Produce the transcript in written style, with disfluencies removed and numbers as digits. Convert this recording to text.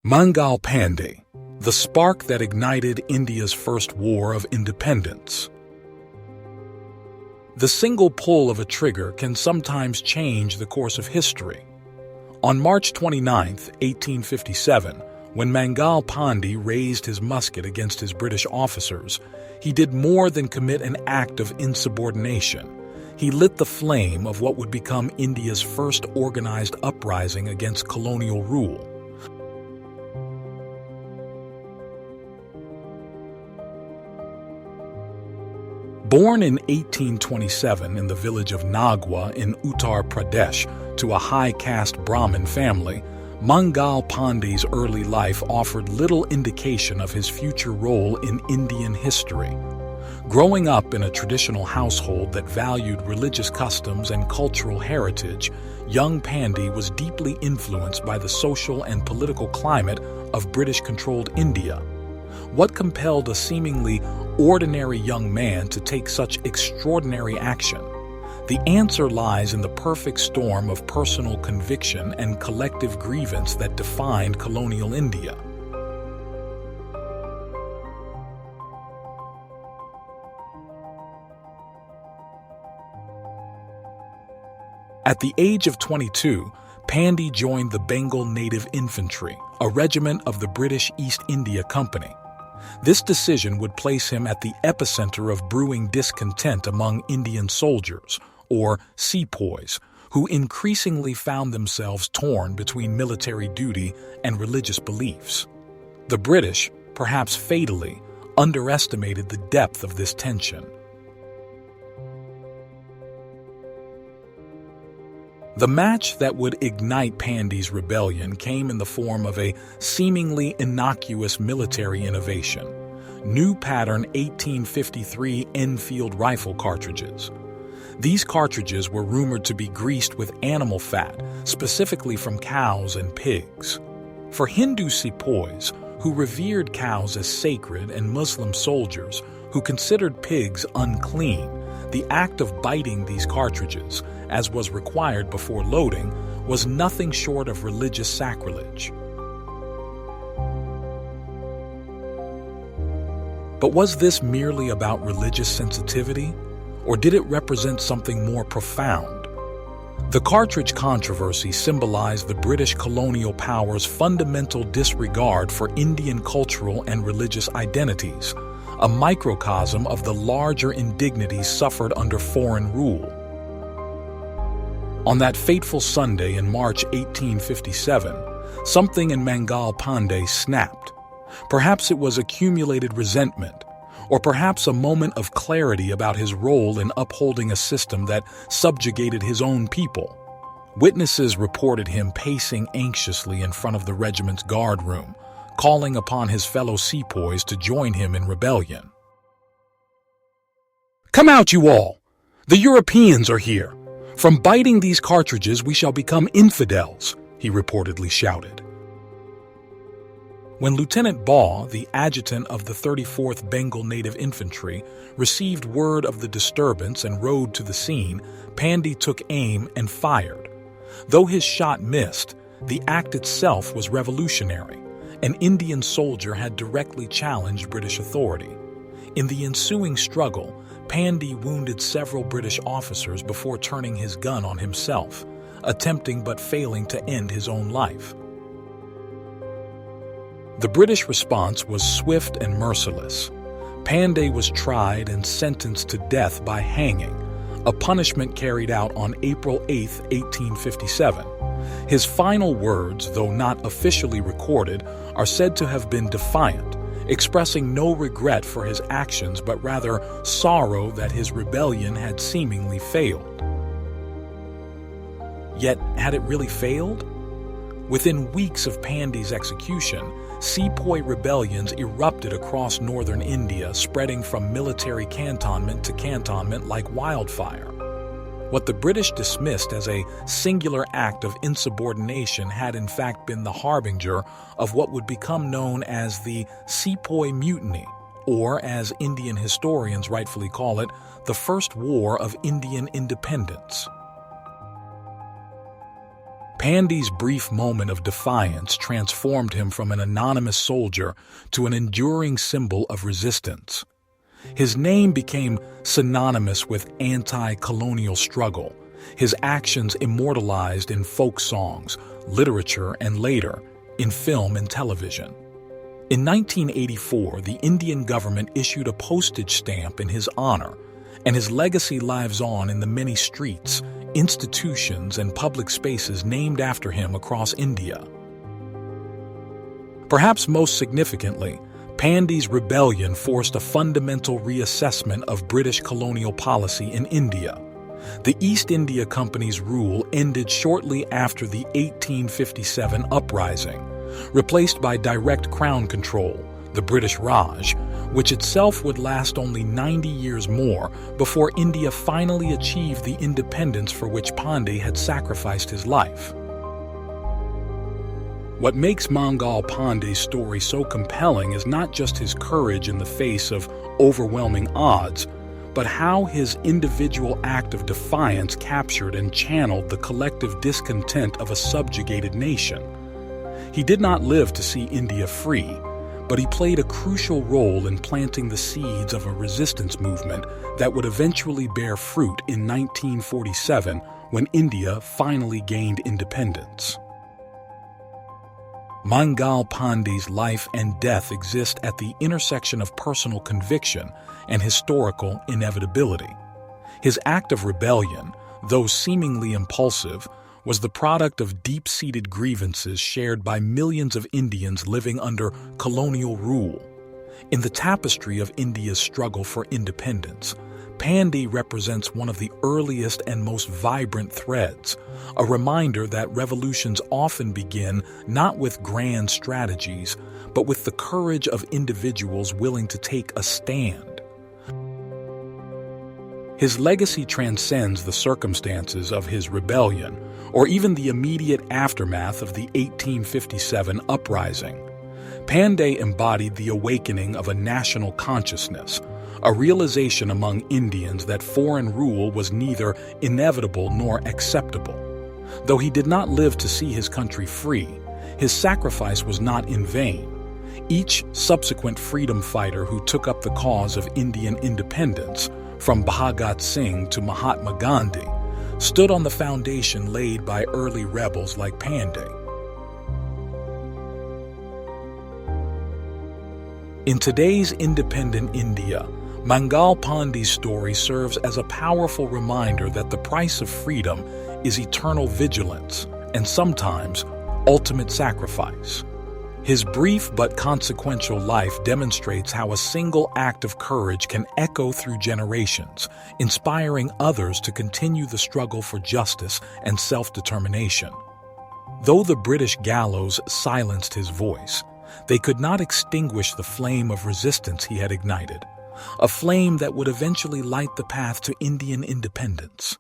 Mangal Pandey, the spark that ignited India's first war of independence. The single pull of a trigger can sometimes change the course of history. On March 29, 1857, when Mangal Pandey raised his musket against his British officers, he did more than commit an act of insubordination. He lit the flame of what would become India's first organized uprising against colonial rule. Born in 1827 in the village of Nagwa in Uttar Pradesh to a high-caste Brahmin family, Mangal Pandey's early life offered little indication of his future role in Indian history. Growing up in a traditional household that valued religious customs and cultural heritage, young Pandey was deeply influenced by the social and political climate of British-controlled India. What compelled a seemingly ordinary young man to take such extraordinary action? The answer lies in the perfect storm of personal conviction and collective grievance that defined colonial India. At the age of 22, Pandey joined the Bengal Native Infantry, a regiment of the British East India Company. This decision would place him at the epicenter of brewing discontent among Indian soldiers, or sepoys, who increasingly found themselves torn between military duty and religious beliefs. The British, perhaps fatally, underestimated the depth of this tension. The match that would ignite Pandey's rebellion came in the form of a seemingly innocuous military innovation: new pattern 1853 Enfield rifle cartridges. These cartridges were rumored to be greased with animal fat, specifically from cows and pigs. For Hindu sepoys, who revered cows as sacred, and Muslim soldiers, who considered pigs unclean, the act of biting these cartridges, as was required before loading, was nothing short of religious sacrilege. But was this merely about religious sensitivity, or did it represent something more profound? The cartridge controversy symbolized the British colonial power's fundamental disregard for Indian cultural and religious identities, a microcosm of the larger indignities suffered under foreign rule. On that fateful Sunday in March 1857, something in Mangal Pandey snapped. Perhaps it was accumulated resentment, or perhaps a moment of clarity about his role in upholding a system that subjugated his own people. Witnesses reported him pacing anxiously in front of the regiment's guard room, calling upon his fellow sepoys to join him in rebellion. "Come out, you all! The Europeans are here! From biting these cartridges we shall become infidels," he reportedly shouted. When Lieutenant Baugh, the adjutant of the 34th Bengal Native Infantry, received word of the disturbance and rode to the scene, Pandey took aim and fired. Though his shot missed, the act itself was revolutionary. An Indian soldier had directly challenged British authority. In the ensuing struggle, Pandey wounded several British officers before turning his gun on himself, attempting but failing to end his own life. The British response was swift and merciless. Pandey was tried and sentenced to death by hanging, a punishment carried out on April 8, 1857. His final words, though not officially recorded, are said to have been defiant, expressing no regret for his actions but rather sorrow that his rebellion had seemingly failed. Yet, had it really failed? Within weeks of Pandey's execution, sepoy rebellions erupted across northern India, spreading from military cantonment to cantonment like wildfire. What the British dismissed as a singular act of insubordination had in fact been the harbinger of what would become known as the Sepoy Mutiny, or as Indian historians rightfully call it, the First War of Indian Independence. Pandey's brief moment of defiance transformed him from an anonymous soldier to an enduring symbol of resistance. His name became synonymous with anti-colonial struggle, his actions immortalized in folk songs, literature, and later, in film and television. In 1984, the Indian government issued a postage stamp in his honor, and his legacy lives on in the many streets, institutions, and public spaces named after him across India. Perhaps most significantly, Pandey's rebellion forced a fundamental reassessment of British colonial policy in India. The East India Company's rule ended shortly after the 1857 uprising, replaced by direct crown control, the British Raj, which itself would last only 90 years more before India finally achieved the independence for which Pandey had sacrificed his life. What makes Mangal Pandey's story so compelling is not just his courage in the face of overwhelming odds, but how his individual act of defiance captured and channeled the collective discontent of a subjugated nation. He did not live to see India free, but he played a crucial role in planting the seeds of a resistance movement that would eventually bear fruit in 1947 when India finally gained independence. Mangal Pandey's life and death exist at the intersection of personal conviction and historical inevitability. His act of rebellion, though seemingly impulsive, was the product of deep-seated grievances shared by millions of Indians living under colonial rule. In the tapestry of India's struggle for independence, Pandey represents one of the earliest and most vibrant threads, a reminder that revolutions often begin not with grand strategies, but with the courage of individuals willing to take a stand. His legacy transcends the circumstances of his rebellion, or even the immediate aftermath of the 1857 uprising. Pandey embodied the awakening of a national consciousness, a realization among Indians that foreign rule was neither inevitable nor acceptable. Though he did not live to see his country free, his sacrifice was not in vain. Each subsequent freedom fighter who took up the cause of Indian independence, from Bhagat Singh to Mahatma Gandhi, stood on the foundation laid by early rebels like Pandey. In today's independent India, Mangal Pandey's story serves as a powerful reminder that the price of freedom is eternal vigilance and sometimes ultimate sacrifice. His brief but consequential life demonstrates how a single act of courage can echo through generations, inspiring others to continue the struggle for justice and self-determination. Though the British gallows silenced his voice, they could not extinguish the flame of resistance he had ignited, a flame that would eventually light the path to Indian independence.